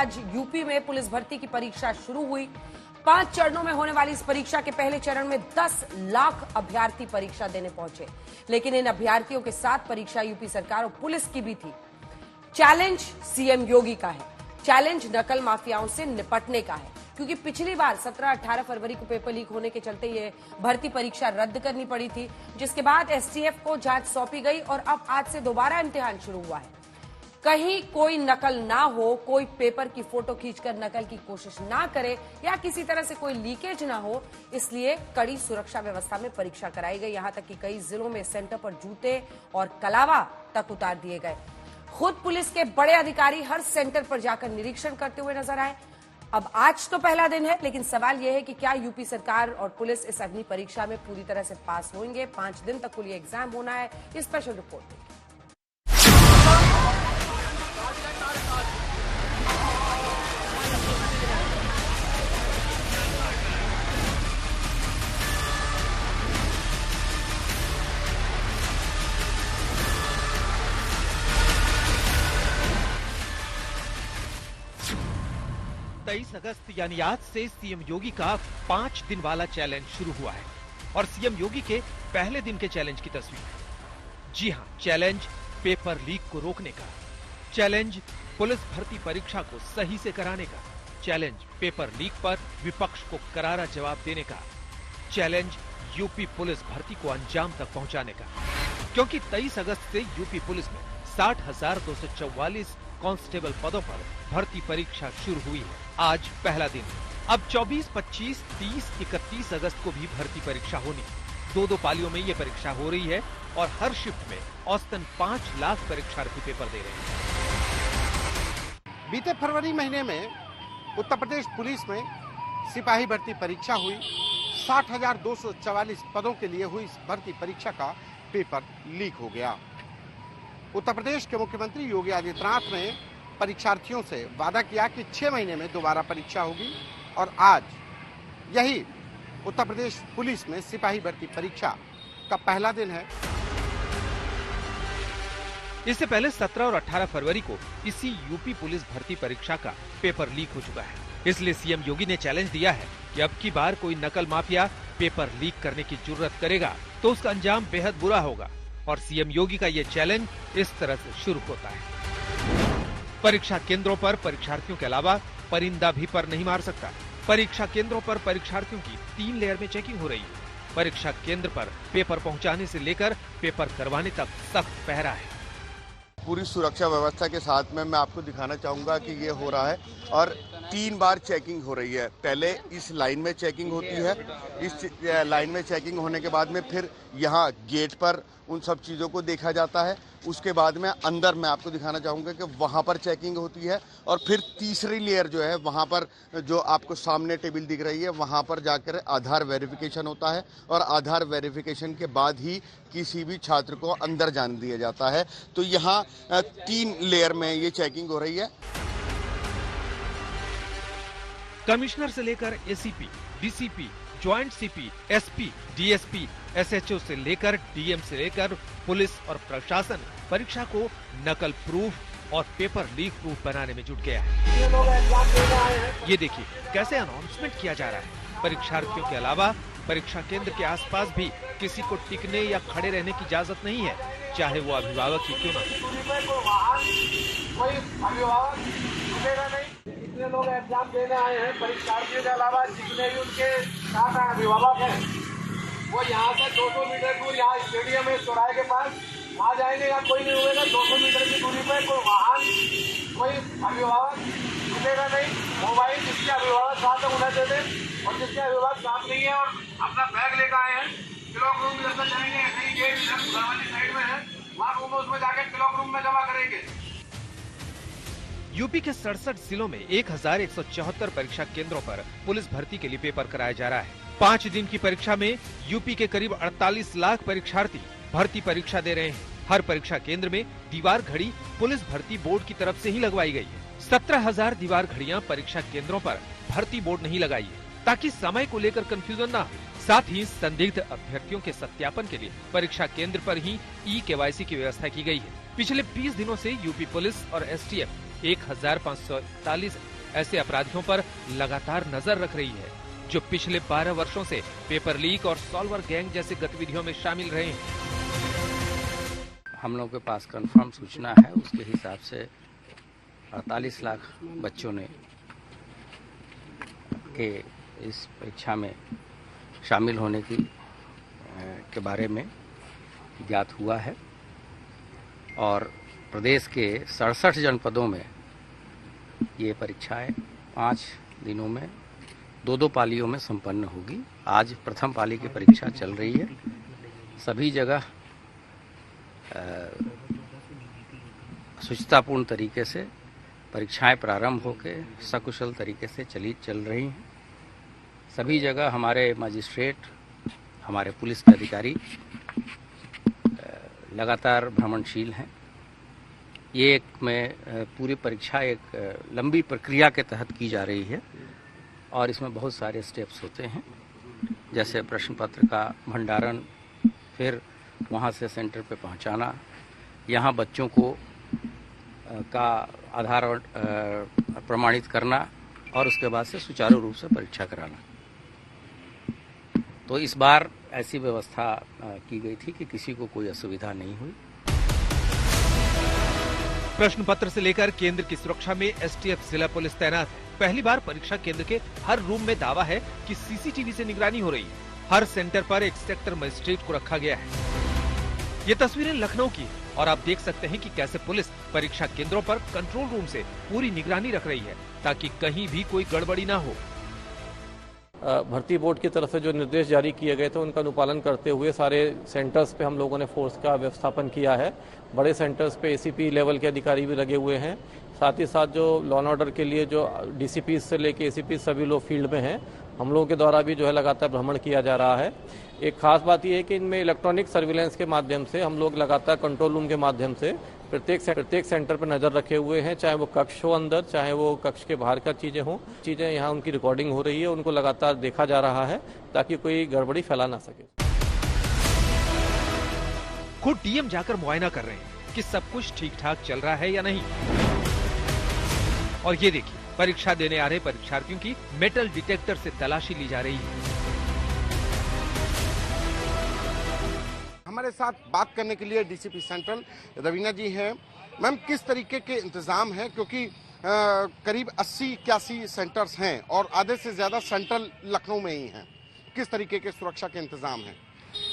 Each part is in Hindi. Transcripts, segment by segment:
आज यूपी में पुलिस भर्ती की परीक्षा शुरू हुई। 5 चरणों में होने वाली इस परीक्षा के पहले चरण में 10 लाख अभ्यर्थी परीक्षा देने पहुंचे, लेकिन इन अभ्यर्थियों के साथ परीक्षा यूपी सरकार और पुलिस की भी थी। चैलेंज सीएम योगी का है। चैलेंज नकल माफियाओं से निपटने का है, क्योंकि पिछली बार 17-18 फरवरी को पेपर लीक होने के चलते ये भर्ती परीक्षा रद्द करनी पड़ी थी, जिसके बाद एसटीएफ को जांच सौंपी गई और अब आज से दोबारा इम्तिहान शुरू हुआ है। कहीं कोई नकल ना हो, कोई पेपर की फोटो खींचकर नकल की कोशिश ना करे या किसी तरह से कोई लीकेज ना हो, इसलिए कड़ी सुरक्षा व्यवस्था में परीक्षा कराई गई। यहां तक कि कई जिलों में सेंटर पर जूते और कलावा तक उतार दिए गए। खुद पुलिस के बड़े अधिकारी हर सेंटर पर जाकर निरीक्षण करते हुए नजर आए। अब आज तो पहला दिन है, लेकिन सवाल यह है कि क्या यूपी सरकार और पुलिस इस अग्नि परीक्षा में पूरी तरह से पास होंगे। 5 दिन तक कुल ये एग्जाम होना है। ये स्पेशल रिपोर्ट। 23 अगस्त यानी आज से सीएम योगी का 5 दिन वाला चैलेंज शुरू हुआ है और सीएम योगी के पहले दिन के चैलेंज की तस्वीर। जी हां, चैलेंज पेपर लीक को रोकने का, चैलेंज पुलिस भर्ती परीक्षा को सही से कराने का, चैलेंज पेपर लीक पर विपक्ष को करारा जवाब देने का, चैलेंज यूपी पुलिस भर्ती को अंजाम तक पहुंचाने का। क्योंकि 23 अगस्त से यूपी पुलिस में 60,244 कांस्टेबल पदों पर भर्ती परीक्षा शुरू हुई है। आज पहला दिन। अब 24, 25, 30, 31 अगस्त को भी भर्ती परीक्षा होनी। 2-2 पालियों में ये परीक्षा हो रही है और हर शिफ्ट में औसतन 5 लाख परीक्षार्थी पेपर दे रहे हैं। बीते फरवरी महीने में उत्तर प्रदेश पुलिस में सिपाही भर्ती परीक्षा हुई। 60,244 पदों के लिए हुई इस भर्ती परीक्षा का पेपर लीक हो गया। उत्तर प्रदेश के मुख्यमंत्री योगी आदित्यनाथ ने परीक्षार्थियों से वादा किया कि 6 महीने में दोबारा परीक्षा होगी और आज यही उत्तर प्रदेश पुलिस में सिपाही भर्ती परीक्षा का पहला दिन है। इससे पहले 17 और 18 फरवरी को इसी यूपी पुलिस भर्ती परीक्षा का पेपर लीक हो चुका है। इसलिए सीएम योगी ने चैलेंज दिया है कि अब की बार कोई नकल माफिया पेपर लीक करने की जुर्रत करेगा तो उसका अंजाम बेहद बुरा होगा। और सीएम योगी का ये चैलेंज इस तरह से शुरू होता है। परीक्षा केंद्रों पर परीक्षार्थियों के अलावा परिंदा भी पर नहीं मार सकता। परीक्षा केंद्रों पर परीक्षार्थियों की 3 लेयर में चेकिंग हो रही है। परीक्षा केंद्र पर पेपर पहुंचाने से लेकर पेपर करवाने तक सख्त पहरा है। पूरी सुरक्षा व्यवस्था के साथ में मैं आपको दिखाना चाहूंगा कि ये हो रहा है और 3 बार चेकिंग हो रही है। पहले इस लाइन में चेकिंग होती है, इस लाइन में चेकिंग होने के बाद में फिर यहाँ गेट पर उन सब चीज़ों को देखा जाता है। उसके बाद में अंदर मैं आपको दिखाना चाहूँगा कि वहाँ पर चेकिंग होती है और फिर तीसरी लेयर जो है वहाँ पर जो आपको सामने टेबल दिख रही है वहाँ पर जाकर आधार वेरिफिकेशन होता है और आधार वेरिफिकेशन के बाद ही किसी भी छात्र को अंदर जाने दिया जाता है। तो यहाँ 3 लेयर में ये चेकिंग हो रही है। कमिश्नर से लेकर ACP, DCP, joint CP, SP, DSP, SHO से लेकर डीएम से लेकर पुलिस और प्रशासन परीक्षा को नकल प्रूफ और पेपर लीक प्रूफ बनाने में जुट गया है। ये देखिए कैसे अनाउंसमेंट किया जा रहा है। परीक्षार्थियों के अलावा परीक्षा केंद्र के आसपास भी किसी को टिकने या खड़े रहने की इजाजत नहीं है, चाहे वो अभिभावक ही क्यों न हो। जितने लोग एग्जाम देने आए हैं परीक्षार्थियों के अलावा जितने भी उनके साथ अभिभावक हैं वो यहाँ से 200 मीटर दूर यहाँ स्टेडियम है चौराहे के पास आ जाएंगे। या कोई नहीं होगा 200 मीटर की दूरी पर कोई वाहन कोई अभिभावक मिलेगा नहीं। मोबाइल जिसके अभिभावक साथ है उन्हें दे दें और जिसके अभिभावक साथ नहीं है और अपना बैग लेकर आए हैं क्लॉक रूम में अंदर जाएंगे। कहीं गेट वाली साइड में है वहाँ रूम उसमें जाकर क्लॉक रूम में जमा करेंगे। यूपी के 67 जिलों में 1174 परीक्षा केंद्रों पर पुलिस भर्ती के लिए पेपर कराया जा रहा है। 5 दिन की परीक्षा में यूपी के करीब 48 लाख परीक्षार्थी भर्ती परीक्षा दे रहे हैं। हर परीक्षा केंद्र में दीवार घड़ी पुलिस भर्ती बोर्ड की तरफ से ही लगवाई गई है। 17,000 दीवार घड़ियां परीक्षा केंद्रों पर भर्ती बोर्ड नहीं लगाई है ताकि समय को लेकर कंफ्यूजन न हो। साथ ही संदिग्ध अभ्यर्थियों के सत्यापन के लिए परीक्षा केंद्र पर ही ई-केवाईसी की व्यवस्था की गई है। पिछले 20 दिनों से यूपी पुलिस और एसटीएफ 1541 ऐसे अपराधियों पर लगातार नजर रख रही है जो पिछले 12 वर्षों से पेपर लीक और सॉल्वर गैंग जैसी गतिविधियों में शामिल रहे हैं। हम लोगों के पास कंफर्म सूचना है, उसके हिसाब से 48 लाख बच्चों ने के इस परीक्षा में शामिल होने के बारे में ज्ञात हुआ है और प्रदेश के 67 जनपदों में ये परीक्षाएं 5 दिनों में 2-2 पालियों में संपन्न होगी। आज प्रथम पाली की परीक्षा चल रही है। सभी जगह शुचितापूर्ण तरीके से परीक्षाएं प्रारंभ होकर सकुशल तरीके से चल रही हैं। सभी जगह हमारे मजिस्ट्रेट, हमारे पुलिस के अधिकारी लगातार भ्रमणशील हैं। ये पूरी परीक्षा एक लंबी प्रक्रिया के तहत की जा रही है और इसमें बहुत सारे स्टेप्स होते हैं, जैसे प्रश्न पत्र का भंडारण, फिर वहाँ से सेंटर पे पहुँचाना, यहाँ बच्चों को का आधार प्रमाणित करना और उसके बाद से सुचारू रूप से परीक्षा कराना। तो इस बार ऐसी व्यवस्था की गई थी कि किसी को कोई असुविधा नहीं हुई। प्रश्न पत्र से लेकर केंद्र की सुरक्षा में एसटीएफ जिला पुलिस तैनात है। पहली बार परीक्षा केंद्र के हर रूम में दावा है कि सीसीटीवी से निगरानी हो रही है। हर सेंटर पर एक सेक्टर मजिस्ट्रेट को रखा गया है। ये तस्वीरें लखनऊ की और आप देख सकते हैं कि कैसे पुलिस परीक्षा केंद्रों पर कंट्रोल रूम से पूरी निगरानी रख रही है ताकि कहीं भी कोई गड़बड़ी ना हो। भर्ती बोर्ड की तरफ से जो निर्देश जारी किए गए थे उनका अनुपालन करते हुए सारे सेंटर्स पे हम लोगों ने फोर्स का व्यवस्थापन किया है। बड़े सेंटर्स पे एसीपी लेवल के अधिकारी भी लगे हुए हैं। साथ ही साथ जो लॉ एंड ऑर्डर के लिए जो डीसीपी से लेके एसीपी सभी लोग फील्ड में हैं। हम लोगों के द्वारा भी जो है लगातार भ्रमण किया जा रहा है। एक खास बात यह है कि इनमें इलेक्ट्रॉनिक सर्विलेंस के माध्यम से हम लोग लगातार कंट्रोल रूम के माध्यम से प्रत्येक सेंटर पर नजर रखे हुए हैं, चाहे वो कक्ष हो अंदर, चाहे वो कक्ष के बाहर का चीजें हों। चीजें यहाँ उनकी रिकॉर्डिंग हो रही है, उनको लगातार देखा जा रहा है ताकि कोई गड़बड़ी फैला ना सके। खुद डीएम जाकर मुआयना कर रहे हैं कि सब कुछ ठीक ठाक चल रहा है या नहीं। और ये देखिए, परीक्षा देने आ रहे परीक्षार्थियों की मेटल डिटेक्टर से तलाशी ली जा रही है। हमारे साथ बात करने के लिए डीसीपी सेंट्रल रवीना जी हैं। मैम, किस तरीके के इंतजाम हैं, क्योंकि करीब 80-81 सेंटर्स हैं और आधे से ज्यादा सेंट्रल लखनऊ में ही हैं। किस तरीके के सुरक्षा के इंतजाम हैं?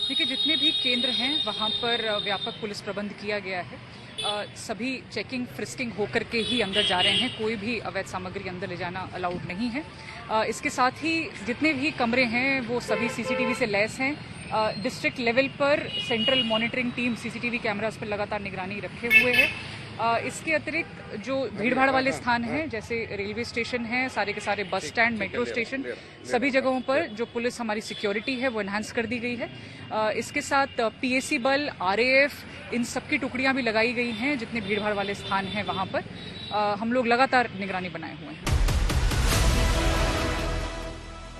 देखिए, जितने भी केंद्र हैं वहाँ पर व्यापक पुलिस प्रबंध किया गया है। सभी चेकिंग फ्रिस्किंग होकर के ही अंदर जा रहे हैं। कोई भी अवैध सामग्री अंदर ले जाना अलाउड नहीं है। इसके साथ ही जितने भी कमरे हैं वो सभी सीसीटीवी से लैस हैं। डिस्ट्रिक्ट लेवल पर central monitoring team CCTV cameras पर लगातार निगरानी रखे हुए है। इसके अतिरिक्त जो भीड़भाड़ वाले स्थान हैं, जैसे रेलवे स्टेशन है, सारे के सारे बस स्टैंड, मेट्रो स्टेशन, सभी जगहों पर जो पुलिस हमारी सिक्योरिटी है वो एनहांस कर दी गई है। इसके साथ पीएसी बल, आरएएफ, इन सबकी टुकड़ियां भी लगाई गई हैं। जितने भीड़भाड़ वाले स्थान हैं वहां पर हम लोग लगातार निगरानी बनाए हुए हैं।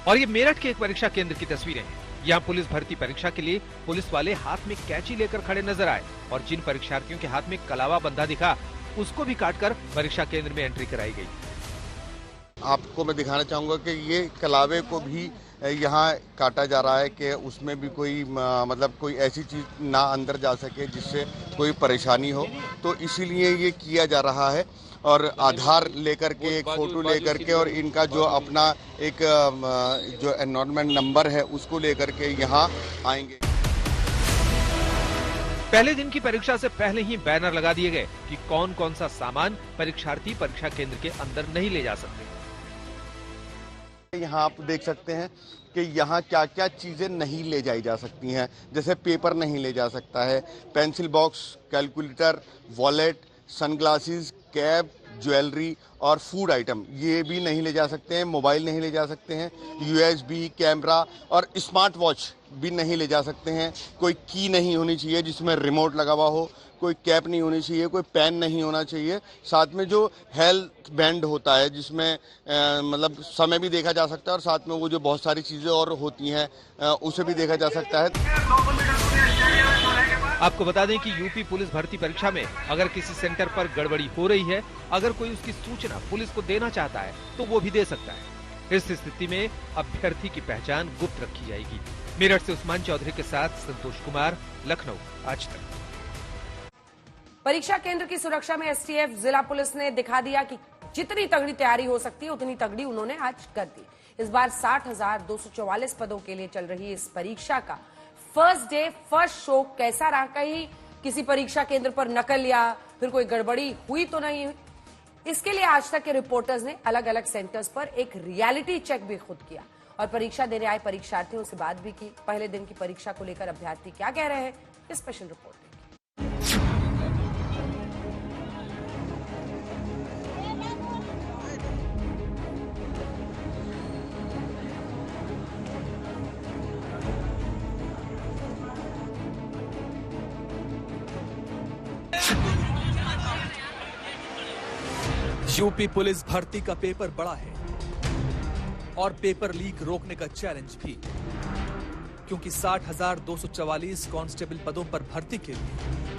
और ये मेरठ के एक परीक्षा केंद्र की तस्वीरें हैं। यहाँ पुलिस भर्ती परीक्षा के लिए पुलिस वाले हाथ में कैंची लेकर खड़े नजर आए और जिन परीक्षार्थियों के हाथ में कलावा बंधा दिखा उसको भी काटकर परीक्षा केंद्र में एंट्री कराई गई। आपको मैं दिखाना चाहूंगा कि ये कलावे को भी यहाँ काटा जा रहा है कि उसमें भी कोई मतलब कोई ऐसी चीज ना अंदर जा सके जिससे कोई परेशानी हो, तो इसीलिए ये किया जा रहा है। और आधार लेकर के, एक फोटो लेकर के और इनका जो अपना एक जो एनरोलमेंट नंबर है उसको लेकर के यहाँ आएंगे। पहले दिन की परीक्षा से पहले ही बैनर लगा दिए गए कि कौन कौन सा सामान परीक्षार्थी परीक्षा केंद्र के अंदर नहीं ले जा सकते। यहाँ आप देख सकते हैं कि यहाँ क्या क्या चीजें नहीं ले जाई जा सकती हैं। जैसे पेपर नहीं ले जा सकता है, pencil box, calculator, wallet, sunglasses, cap, jewellery और फूड आइटम ये भी नहीं ले जा सकते हैं। मोबाइल नहीं ले जा सकते हैं। यूएसबी, कैमरा और स्मार्ट वॉच भी नहीं ले जा सकते हैं। कोई की नहीं होनी चाहिए जिसमें रिमोट लगा हुआ हो, कोई कैप नहीं होनी चाहिए, कोई पेन नहीं होना चाहिए। साथ में जो हेल्थ बैंड होता है जिसमें मतलब समय भी देखा जा सकता है और साथ में वो जो बहुत सारी चीज़ें और होती हैं उसे भी देखा जा सकता है। आपको बता दें कि यूपी पुलिस भर्ती परीक्षा में अगर किसी सेंटर पर गड़बड़ी हो रही है, अगर कोई उसकी सूचना पुलिस को देना चाहता है तो वो भी दे सकता है। इस स्थिति में अभ्यर्थी की पहचान गुप्त रखी जाएगी। मेरठ से उस्मान चौधरी के साथ संतोष कुमार, लखनऊ, आज तक। परीक्षा केंद्र की सुरक्षा में एसटीएफ, जिला पुलिस ने दिखा दिया कि जितनी तगड़ी तैयारी हो सकती है उतनी तगड़ी उन्होंने आज कर दी। इस बार 60,244 पदों के लिए चल रही इस परीक्षा का फर्स्ट डे फर्स्ट शो कैसा रहा? कहीं किसी परीक्षा केंद्र पर नकल या फिर कोई गड़बड़ी हुई तो नहीं हुई? इसके लिए आज तक के रिपोर्टर्स ने अलग अलग सेंटर्स पर एक रियलिटी चेक भी खुद किया और परीक्षा देने आए परीक्षार्थियों से बात भी की। पहले दिन की परीक्षा को लेकर अभ्यर्थी क्या कह रहे हैं, स्पेशल रिपोर्ट। यूपी पुलिस भर्ती का पेपर बड़ा है और पेपर लीक रोकने का चैलेंज भी, क्योंकि 60,244 कांस्टेबल पदों पर भर्ती के लिए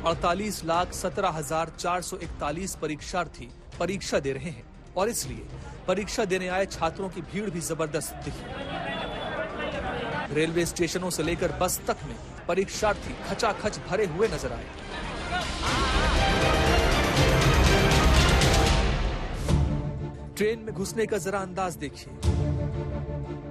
48,17,441 परीक्षार्थी परीक्षा दे रहे हैं और इसलिए परीक्षा देने आए छात्रों की भीड़ भी जबरदस्त दिखी। रेलवे स्टेशनों से लेकर बस तक में परीक्षार्थी खचाखच भरे हुए नजर आए। ट्रेन में घुसने का जरा अंदाज देखिए।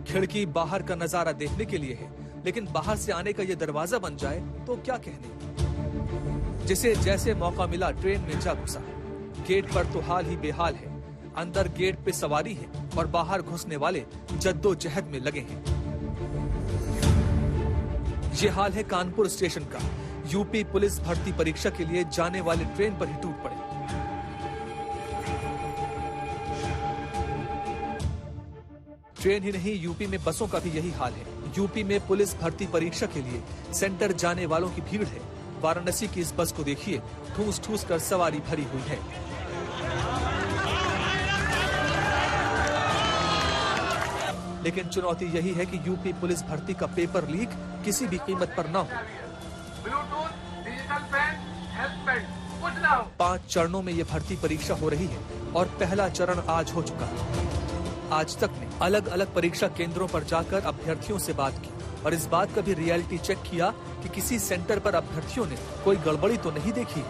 खिड़की बाहर का नजारा देखने के लिए है, लेकिन बाहर से आने का ये दरवाजा बन जाए तो क्या कहने। जिसे जैसे मौका मिला ट्रेन में जा घुसा। गेट पर तो हाल ही बेहाल है। अंदर गेट पे सवारी है और बाहर घुसने वाले जद्दोजहद में लगे हैं। ये हाल है कानपुर स्टेशन का। यूपी पुलिस भर्ती परीक्षा के लिए जाने वाले ट्रेन पर ही टूट पड़े। ट्रेन ही नहीं, यूपी में बसों का भी यही हाल है। यूपी में पुलिस भर्ती परीक्षा के लिए सेंटर जाने वालों की भीड़ है। वाराणसी की इस बस को देखिए, ठूस ठूस कर सवारी भरी हुई है। लेकिन चुनौती यही है कि यूपी पुलिस भर्ती का पेपर लीक किसी भी कीमत पर न हो। Bluetooth, digital pen, health pen, कुछ ना हो। 5 चरणों में ये भर्ती परीक्षा हो रही है और पहला चरण आज हो चुका है। आज तक ने अलग अलग परीक्षा केंद्रों पर जाकर अभ्यर्थियों से बात की और इस बात का भी रियलिटी चेक किया कि किसी सेंटर पर अभ्यर्थियों ने कोई गड़बड़ी तो नहीं देखी है।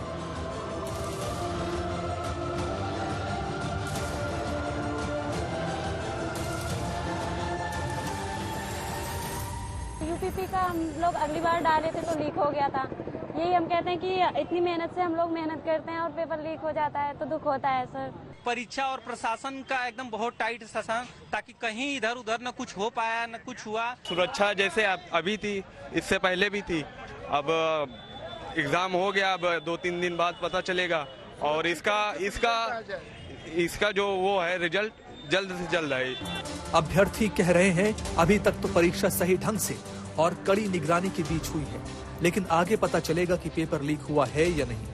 यूपीपी का हम लोग अगली बार डाले थे तो लीक हो गया था। यही हम कहते हैं कि इतनी मेहनत से हम लोग मेहनत करते हैं और पेपर लीक हो जाता है तो दुख होता है सर। परीक्षा और प्रशासन का एकदम बहुत टाइट शासन, ताकि कहीं इधर उधर न कुछ हो पाया न कुछ हुआ। सुरक्षा जैसे अभी थी, इससे पहले भी थी। अब एग्जाम हो गया, अब 2-3 दिन बाद पता चलेगा और इसका जो वो है रिजल्ट जल्द से जल्द आए। अभ्यर्थी कह रहे हैं अभी तक तो परीक्षा सही ढंग से और कड़ी निगरानी के बीच हुई है, लेकिन आगे पता चलेगा कि पेपर लीक हुआ है या नहीं।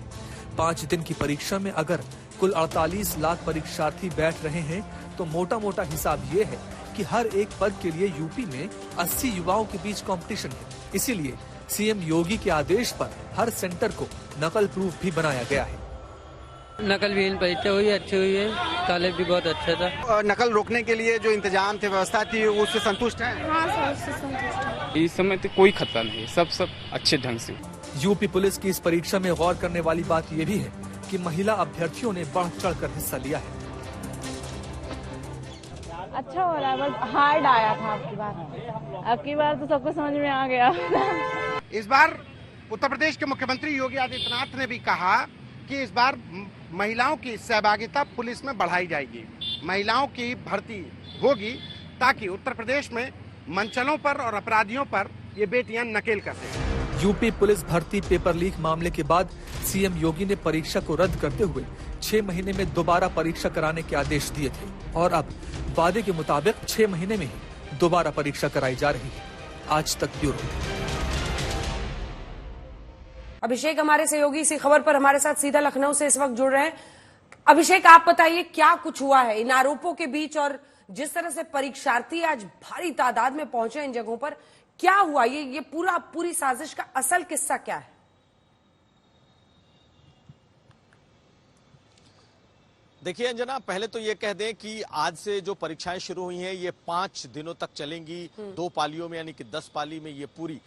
5 दिन की परीक्षा में अगर कुल 48 लाख परीक्षार्थी बैठ रहे हैं तो मोटा मोटा हिसाब ये है कि हर एक पद के लिए यूपी में 80 युवाओं के बीच कंपटीशन है। इसीलिए सीएम योगी के आदेश पर हर सेंटर को नकल प्रूफ भी बनाया गया है। नकल विहीन परीक्षा हुई, अच्छी हुई है। कॉलेज भी बहुत अच्छा था। नकल रोकने के लिए जो इंतजाम थे, व्यवस्था थी, उससे संतुष्ट हैं? हाँ सर, उससे संतुष्ट है। इस समय तो कोई खतरा नहीं, सब अच्छे ढंग से। यूपी पुलिस की इस परीक्षा में गौर करने वाली बात ये भी है कि महिला अभ्यर्थियों ने बढ़ चढ़कर हिस्सा लिया है। अच्छा हो रहा है, बस हार्ड आया था अब की बार तो सबको समझ में आ गया। इस बार उत्तर प्रदेश के मुख्यमंत्री योगी आदित्यनाथ ने भी कहा कि इस बार महिलाओं की सहभागिता पुलिस में बढ़ाई जाएगी, महिलाओं की भर्ती होगी ताकि उत्तर प्रदेश में मंचलों पर और अपराधियों पर ये बेटियां नकेल कर सकें। यूपी पुलिस भर्ती पेपर लीक मामले के बाद सीएम योगी ने परीक्षा को रद्द करते हुए 6 महीने में दोबारा परीक्षा कराने के आदेश दिए थे और अब वादे के मुताबिक 6 महीने में ही दोबारा परीक्षा कराई जा रही है। आज तक ब्यूरो। अभिषेक हमारे सहयोगी इसी खबर पर हमारे साथ सीधा लखनऊ से इस वक्त जुड़ रहे हैं। अभिषेक, आप बताइए क्या कुछ हुआ है इन आरोपों के बीच और जिस तरह से परीक्षार्थी आज भारी तादाद में पहुंचे इन जगहों पर, क्या हुआ? ये पूरी साजिश का असल किस्सा क्या है? देखिए अंजना, पहले तो ये कह दें कि आज से जो परीक्षाएं शुरू हुई हैं ये 5 दिनों तक चलेंगी। 2 पालियों में यानी कि 10 पाली में ये पूरी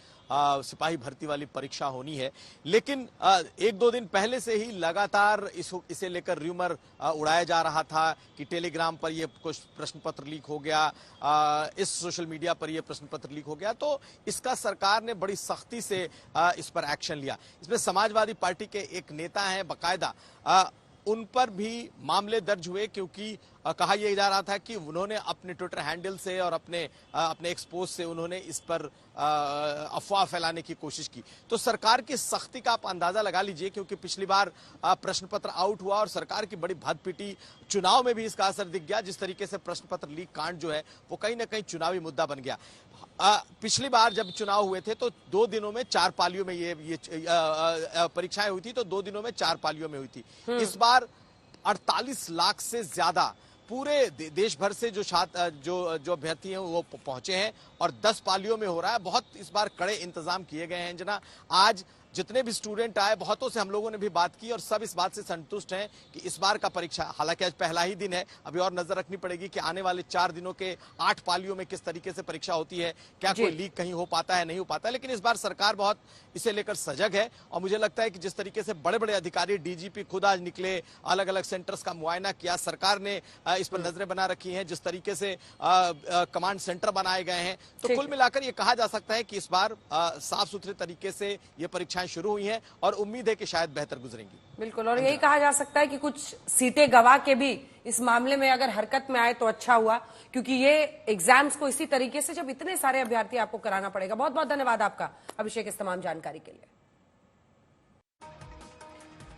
सिपाही भर्ती वाली परीक्षा होनी है। लेकिन 1-2 दिन पहले से ही लगातार इसे लेकर र्यूमर उड़ाया जा रहा था कि टेलीग्राम पर ये कुछ प्रश्न पत्र लीक हो गया, इस सोशल मीडिया पर ये प्रश्न पत्र लीक हो गया। तो इसका सरकार ने बड़ी सख्ती से इस पर एक्शन लिया। इसमें समाजवादी पार्टी के एक नेता हैं बाकायदा, उन पर भी मामले दर्ज हुए, क्योंकि कहा यह जा रहा था कि उन्होंने अपने ट्विटर हैंडल से और अपने एक्सपोज से उन्होंने इस पर अफवाह फैलाने की कोशिश की। तो सरकार की सख्ती का आप अंदाजा लगा लीजिए, क्योंकि पिछली बार प्रश्न पत्र आउट हुआ और सरकार की बड़ी भद पिटी। चुनाव में भी इसका असर दिख गया। जिस तरीके से प्रश्न पत्र लीक कांड जो है वो कहीं ना कहीं चुनावी मुद्दा बन गया। पिछली बार जब चुनाव हुए थे तो 2 दिनों में 4 पालियों में ये परीक्षाएं हुई थी, तो 2 दिनों में 4 पालियों में हुई थी। इस बार 48 लाख से ज्यादा पूरे देश भर से जो छात्र जो अभ्यर्थी हैं वो पहुंचे हैं और 10 पालियों में हो रहा है। बहुत इस बार कड़े इंतजाम किए गए हैं जना। आज जितने भी स्टूडेंट आए, बहुतों से हम लोगों ने भी बात की और सब इस बात से संतुष्ट हैं कि इस बार का परीक्षा, हालांकि आज पहला ही दिन है, अभी और नजर रखनी पड़ेगी कि आने वाले 4 दिनों के 8 पालियों में किस तरीके से परीक्षा होती है, क्या कोई लीक कहीं हो पाता है, नहीं हो पाता है। लेकिन इस बार सरकार बहुत इसे लेकर सजग है और मुझे लगता है कि जिस तरीके से बड़े बड़े अधिकारी, डीजीपी खुद आज निकले, अलग अलग सेंटर्स का मुआयना किया, सरकार ने इस पर नजरें बना रखी हैं, जिस तरीके से कमांड सेंटर बनाए गए हैं, तो कुल मिलाकर यह कहा जा सकता है कि इस बार साफ सुथरे तरीके से ये परीक्षाएं शुरू हुई हैं और उम्मीद है कि शायद बेहतर गुजरेंगी। बिल्कुल, और यही कहा जा सकता है कि कुछ सीटें गवा के भी इस मामले में अगर हरकत में आए तो अच्छा हुआ, क्योंकि ये एग्जाम्स को इसी तरीके से जब इतने सारे अभ्यर्थी आपको कराना पड़ेगा। बहुत बहुत धन्यवाद आपका अभिषेक इस तमाम जानकारी के लिए।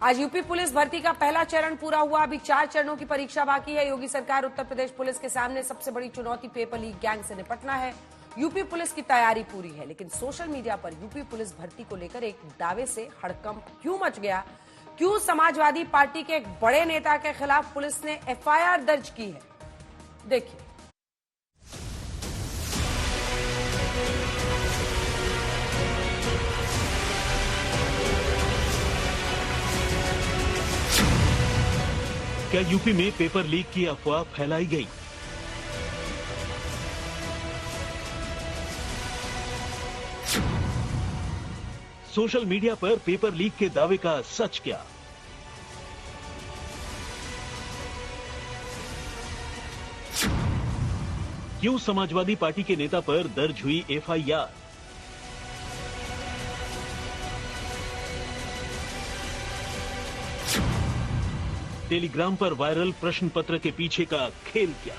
आज यूपी पुलिस भर्ती का पहला चरण पूरा हुआ। अभी 4 चरणों की परीक्षा बाकी है। योगी सरकार उत्तर प्रदेश पुलिस के सामने सबसे बड़ी चुनौती पेपर लीक गैंग से निपटना है। यूपी पुलिस की तैयारी पूरी है, लेकिन सोशल मीडिया पर यूपी पुलिस भर्ती को लेकर एक दावे से हड़कंप क्यों मच गया? क्यों समाजवादी पार्टी के एक बड़े नेता के खिलाफ पुलिस ने एफआईआर दर्ज की है? देखिए। क्या यूपी में पेपर लीक की अफवाह फैलाई गई? सोशल मीडिया पर पेपर लीक के दावे का सच क्या? क्यों समाजवादी पार्टी के नेता पर दर्ज हुई एफआईआर? टेलीग्राम पर वायरल प्रश्न पत्र के पीछे का खेल क्या?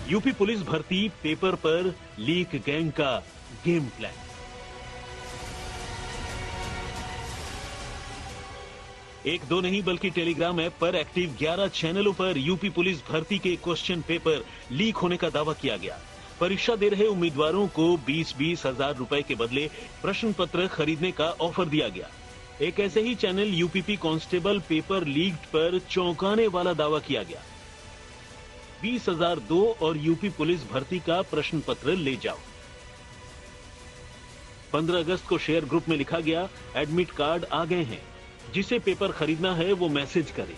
यूपी पुलिस भर्ती पेपर पर लीक गैंग का गेम प्लान। एक दो नहीं बल्कि टेलीग्राम ऐप पर एक्टिव 11 चैनलों पर यूपी पुलिस भर्ती के क्वेश्चन पेपर लीक होने का दावा किया गया। परीक्षा दे रहे उम्मीदवारों को 20-20 हजार रुपए के बदले प्रश्न पत्र खरीदने का ऑफर दिया गया। एक ऐसे ही channel UPP constable paper leaked पर चौंकाने वाला दावा किया गया। 20,002 और यूपी पुलिस भर्ती का प्रश्न पत्र ले जाओ। 15 अगस्त को शेयर ग्रुप में लिखा गया, एडमिट कार्ड आ गए हैं, जिसे पेपर खरीदना है वो मैसेज करे।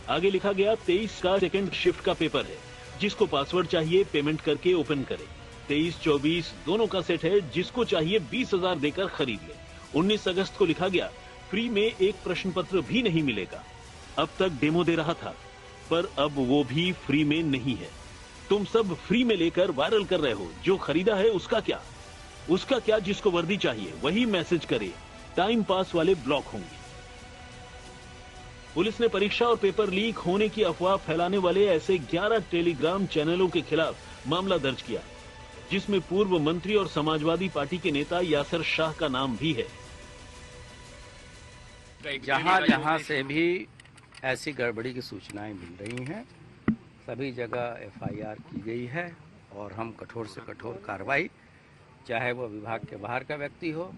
आगे लिखा गया 23 का सेकंड शिफ्ट का पेपर है, जिसको पासवर्ड चाहिए पेमेंट करके ओपन करे। 23-24 दोनों का सेट है, जिसको चाहिए 20,000 देकर खरीद ले। 19 अगस्त को लिखा गया, फ्री में एक प्रश्न पत्र भी नहीं मिलेगा। अब तक डेमो दे रहा था, पर अब वो भी फ्री में नहीं है। तुम सब फ्री में लेकर वायरल कर रहे हो, जो खरीदा है उसका क्या? उसका क्या जिसको वर्दी चाहिए वही मैसेज करे। टाइम पास वाले ब्लॉक होंगे। पुलिस ने परीक्षा और पेपर लीक होने की अफवाह फैलाने वाले ऐसे 11 टेलीग्राम चैनलों के खिलाफ मामला दर्ज किया, जिसमें पूर्व मंत्री और समाजवादी पार्टी के नेता यासिर शाह का नाम भी है। जहां से भी ऐसी गड़बड़ी की सूचनाएं मिल रही हैं, सभी जगह एफआईआर की गई है और हम कठोर से कठोर कार्रवाई, चाहे वो विभाग के बाहर का व्यक्ति हो,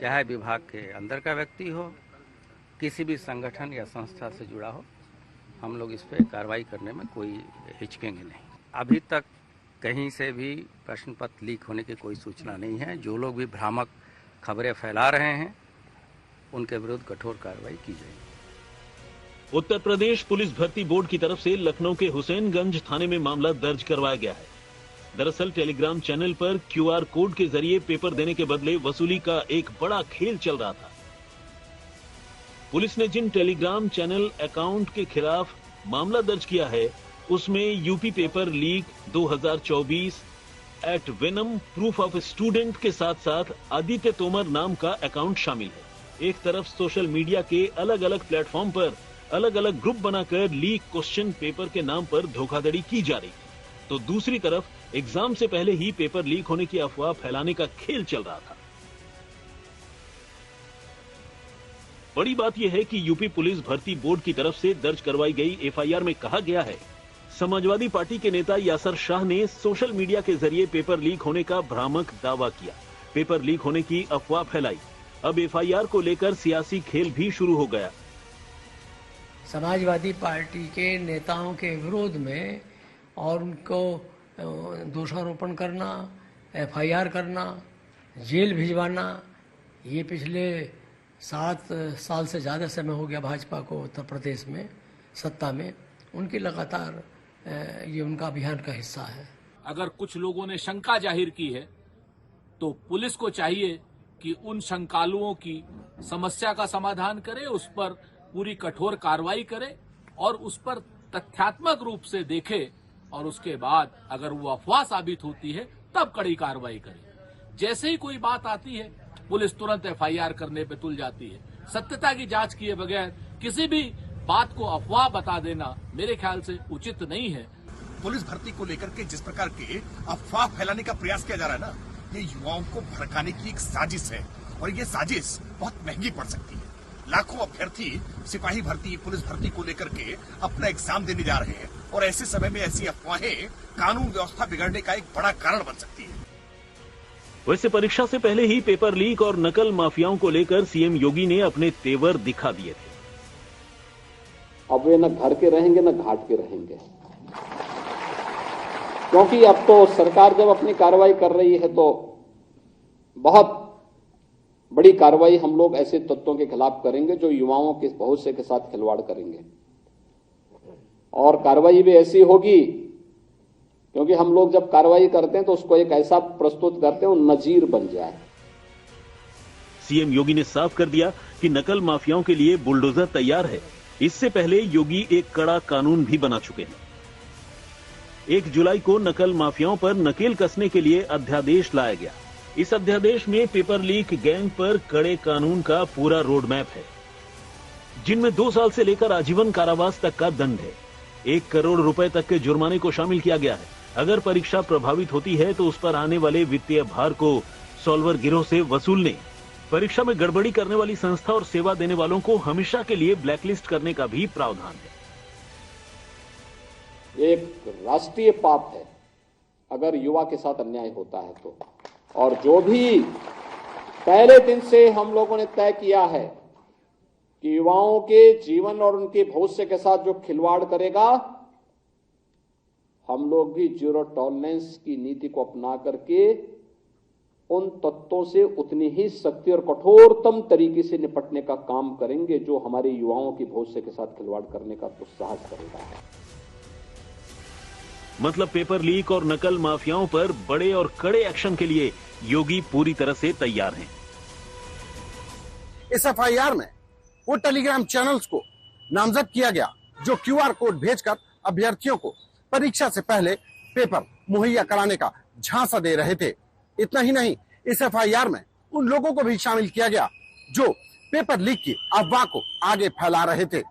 चाहे विभाग के अंदर का व्यक्ति हो, किसी भी संगठन या संस्था से जुड़ा हो, हम लोग इस पे कार्रवाई करने में कोई हिचकेंगे नहीं। अभी तक कहीं से भी प्रश्न पत्र लीक होने की कोई सूचना नहीं है। जो लोग भी भ्रामक खबरें फैला रहे हैं उनके विरुद्ध कठोर कार्रवाई की जाएगी। उत्तर प्रदेश पुलिस भर्ती बोर्ड की तरफ से लखनऊ के हुसैनगंज थाने में मामला दर्ज करवाया गया है। दरअसल टेलीग्राम चैनल पर क्यूआर कोड के जरिए पेपर देने के बदले वसूली का एक बड़ा खेल चल रहा था। पुलिस ने जिन टेलीग्राम चैनल अकाउंट के खिलाफ मामला दर्ज किया है उसमें यूपी पेपर लीक 2024 एट वेनम प्रूफ ऑफ स्टूडेंट के साथ साथ आदित्य तोमर नाम का अकाउंट शामिल है। एक तरफ सोशल मीडिया के अलग अलग प्लेटफॉर्म पर अलग अलग ग्रुप बनाकर लीक क्वेश्चन पेपर के नाम पर धोखाधड़ी की जा रही थी, तो दूसरी तरफ एग्जाम से पहले ही पेपर लीक होने की अफवाह फैलाने का खेल चल रहा था। बड़ी बात यह है कि यूपी पुलिस भर्ती बोर्ड की तरफ से दर्ज करवाई गई एफआईआर में कहा गया है, समाजवादी पार्टी के नेता यासर शाह ने सोशल मीडिया के जरिए पेपर लीक होने का भ्रामक दावा किया, पेपर लीक होने की अफवाह फैलाई। अब एफआईआर को लेकर सियासी खेल भी शुरू हो गया। समाजवादी पार्टी के नेताओं के विरोध में और उनको दोषारोपण करना, एफआईआर करना, जेल भिजवाना, ये पिछले 7 साल से ज़्यादा समय हो गया भाजपा को उत्तर प्रदेश में सत्ता में, उनकी लगातार ये उनका अभियान का हिस्सा है। अगर कुछ लोगों ने शंका जाहिर की है तो पुलिस को चाहिए कि उन शंकालुओं की समस्या का समाधान करे, उस पर पूरी कठोर कार्रवाई करे और उस पर तथ्यात्मक रूप से देखे और उसके बाद अगर वो अफवाह साबित होती है तब कड़ी कार्रवाई करे। जैसे ही कोई बात आती है पुलिस तुरंत एफआईआर करने पे तुल जाती है। सत्यता की जांच किए बगैर किसी भी बात को अफवाह बता देना मेरे ख्याल से उचित नहीं है। पुलिस भर्ती को लेकर के जिस प्रकार के अफवाह फैलाने का प्रयास किया जा रहा है ना, ये युवाओं को भड़काने की एक साजिश है और ये साजिश बहुत महंगी पड़ सकती है। लाखों अभ्यर्थी सिपाही भर्ती, पुलिस भर्ती को लेकर के अपना एग्जाम देने जा रहे हैं और ऐसे समय में ऐसी अफवाहें कानून व्यवस्था बिगड़ने का एक बड़ा कारण बन सकती है। वैसे परीक्षा से पहले ही पेपर लीक और नकल माफियाओं को लेकर सीएम योगी ने अपने तेवर दिखा दिए थे। अब वे न घर के रहेंगे न घाट के रहेंगे, क्योंकि अब तो सरकार जब अपनी कार्रवाई कर रही है तो बहुत बड़ी कार्रवाई हम लोग ऐसे तत्वों के खिलाफ करेंगे जो युवाओं के भविष्य के साथ खिलवाड़ करेंगे। और कार्रवाई भी ऐसी होगी क्योंकि हम लोग जब कार्रवाई करते हैं तो उसको एक ऐसा प्रस्तुत करते हैं वो नजीर बन जाए। सीएम योगी ने साफ कर दिया कि नकल माफियाओं के लिए बुलडोजर तैयार है। इससे पहले योगी एक कड़ा कानून भी बना चुके हैं। 1 जुलाई को नकल माफियाओं पर नकेल कसने के लिए अध्यादेश लाया गया। इस अध्यादेश में पेपर लीक गैंग पर कड़े कानून का पूरा रोड मैप है, जिनमें 2 साल से लेकर आजीवन कारावास तक का दंड है। 1 करोड़ रुपए तक के जुर्माने को शामिल किया गया है। अगर परीक्षा प्रभावित होती है तो उस पर आने वाले वित्तीय भार को सॉल्वर गिरोह से वसूलने, परीक्षा में गड़बड़ी करने वाली संस्था और सेवा देने वालों को हमेशा के लिए ब्लैकलिस्ट करने का भी प्रावधान है। एक राष्ट्रीय पाप है अगर युवा के साथ अन्याय होता है तो, और जो भी पहले दिन से हम लोगों ने तय किया है कि युवाओं के जीवन और उनके भविष्य के साथ जो खिलवाड़ करेगा, हम लोग भी जीरो टॉलरेंस की नीति को अपना करके उन तत्वों से उतनी ही सख्ती और कठोरतम तरीके से निपटने का काम करेंगे जो हमारे युवाओं के भविष्य के साथ खिलवाड़ करने का दुस्साहस करेगा। मतलब पेपर लीक और नकल माफियाओं पर बड़े और कड़े एक्शन के लिए योगी पूरी तरह से तैयार हैं। इस एफआईआर में वो टेलीग्राम चैनल्स को नामजद किया गया जो क्यूआर कोड भेजकर अभ्यर्थियों को परीक्षा से पहले पेपर मुहैया कराने का झांसा दे रहे थे। इतना ही नहीं, इस एफआईआर में उन लोगों को भी शामिल किया गया जो पेपर लीक की अफवाह को आगे फैला रहे थे।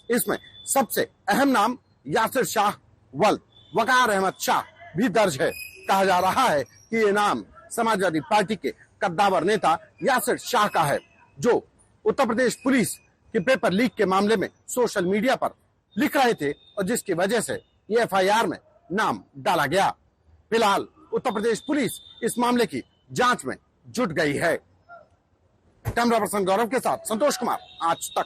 इसमें सबसे अहम नाम यासिर शाह वल्द वकार अहमद शाह भी दर्ज है। कहा जा रहा है कि ये नाम समाजवादी पार्टी के कद्दावर नेता यासिर शाह का है, जो उत्तर प्रदेश पुलिस के पेपर लीक के मामले में सोशल मीडिया पर लिख रहे थे और जिसकी वजह से ये एफआईआर में नाम डाला गया। फिलहाल उत्तर प्रदेश पुलिस इस मामले की जांच में जुट गई है। कैमरा पर्सन गौरव के साथ संतोष कुमार, आज तक।